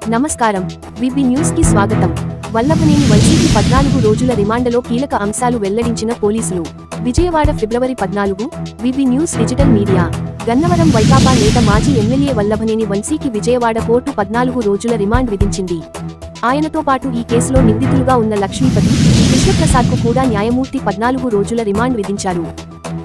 నమస్కారం. VB news కి స్వాగతం. వల్లభనేని వంశీకి 14 రోజుల రిమాండ్లో కీలక అంశాలు వెల్లడించిన పోలీసులు. విజయవాడ ఫిబ్రవరి 14. VB news digital media. Gannavaram Vaikapa నేత మాజీ ఎమ్మెల్యే వల్లభనేని వంశీకి విజయవాడ కోర్టు 14 రోజుల రిమాండ్ విధించింది. ఆయనతో పాటు ఈ కేసులో నిందితులుగా ఉన్న లక్ష్మీపతి, కృష్ణప్రసాద్కు కూడా న్యాయమూర్తి 14 రోజుల రిమాండ్ విధించారు.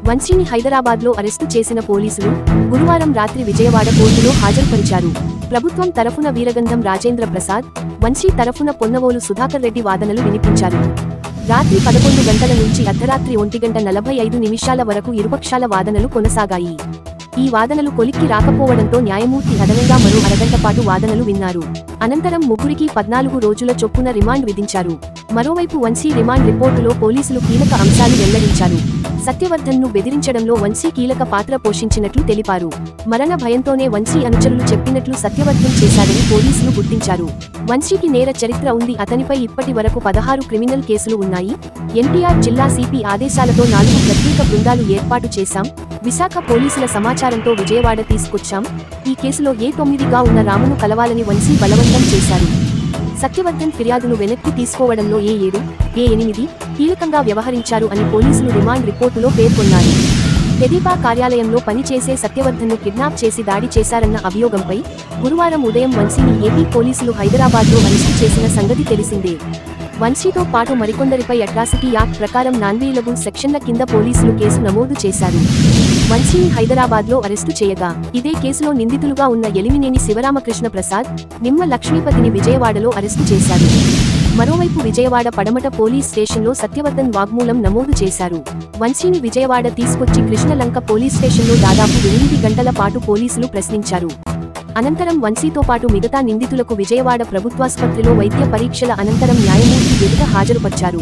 వంశీని హైదరాబాద్లో అరెస్టు చేసిన పోలీసులు గురువారం రాత్రి విజయవాడ కోర్టులో హాజరుపరిచారు. ప్రభుత్వం తరఫున వీరగంధం రాజేంద్ర ప్రసాద్, వంశీ తరఫున పొన్నవోలు సుధాకర్ రెడ్డి వాదనలు వినిపించారు. రాత్రి 11 గంటల నుంచి అర్ధరాత్రి 1:45 వరకు ఇరుపక్షాల వాదనలు కొనసాగాయి. ఈ వాదనలు కొలిక్కి రాకపోవడంతో న్యాయమూర్తి అదనంగా మరో అరగంట పాటు వాదనలు విన్నారు. అనంతరం ముగ్గురికి 14 రోజుల చొప్పున రిమాండ్ విధించారు. మరోవైపు వంశీ రిమాండ్ రిపోర్టులో పోలీసులు కీలక అంశాలు వెల్లడించారు. సత్యవర్ధన్ను బెదిరించడంలో వంశీ కీలక పాత్ర పోషించినట్లు తెలిపారు. మరణ భయంతోనే వంశీ అనుచరులు చెప్పినట్లు సత్యవర్ధన్ చేశారని పోలీసులు గుర్తించారు. వంశీకి నేర చరిత్ర ఉంది. అతనిపై ఇప్పటి వరకు 16 క్రిమినల్ కేసులు ఉన్నాయి. ఎన్టీఆర్ జిల్లా సిపి ఆదేశాలతో 4 ప్రత్యేక బృందాలు ఏర్పాటు చేశాం. విశాఖ పోలీసుల సమాచారంతో విజయవాడ తీసుకొచ్చాం. ఈ కేసులో ఏ9గా ఉన్న రామును కలవాలని వంశీ బలవంతం చేశారు. సత్యవర్ధన్ ఫిర్యాదును వెనక్కి తీసుకోవడంలో ఏ7, ఏ8 కీలకంగా వ్యవహరించారు అని పోలీసులు రిమాండ్ రిపోర్టులో పేర్కొన్నారు. తెదేపా కార్యాలయంలో పనిచేసే సత్యవర్ధన్ను కిడ్నాప్ చేసి దాడి చేశారన్న అభియోగంపై గురువారం ఉదయం వంశీని ఏపీ పోలీసులు హైదరాబాద్లో అరెస్టు చేసిన సంగతి తెలిసిందే. వంశీతో పాటు మరికొందరిపై అట్రాసిటీ యాక్ట్ ప్రకారం నాన్వేలబుల్ సెక్షన్ల కింద పోలీసులు కేసు నమోదు చేశారు. వంశీని హైదరాబాద్లో అరెస్టు చేయగా ఇదే కేసులో నిందితులుగా ఉన్న ఎలిమినేని శివరామకృష్ణ ప్రసాద్, నిమ్మ లక్ష్మీపతిని విజయవాడలో అరెస్టు చేశారు. మరోవైపు విజయవాడ పడమట పోలీస్ స్టేషన్లో సత్యవర్ధన్ వాగ్మూలం నమోదు చేశారు. వంశీని విజయవాడ తీసుకొచ్చి కృష్ణలంక పోలీస్ స్టేషన్లో దాదాపు 8 గంటల పాటు పోలీసులు ప్రశ్నించారు. అనంతరం వంశీతో పాటు మిగతా నిందితులకు విజయవాడ ప్రభుత్వాసుపత్రిలో వైద్య పరీక్షల అనంతరం న్యాయమూర్తి ఎదుట హాజరుపర్చారు.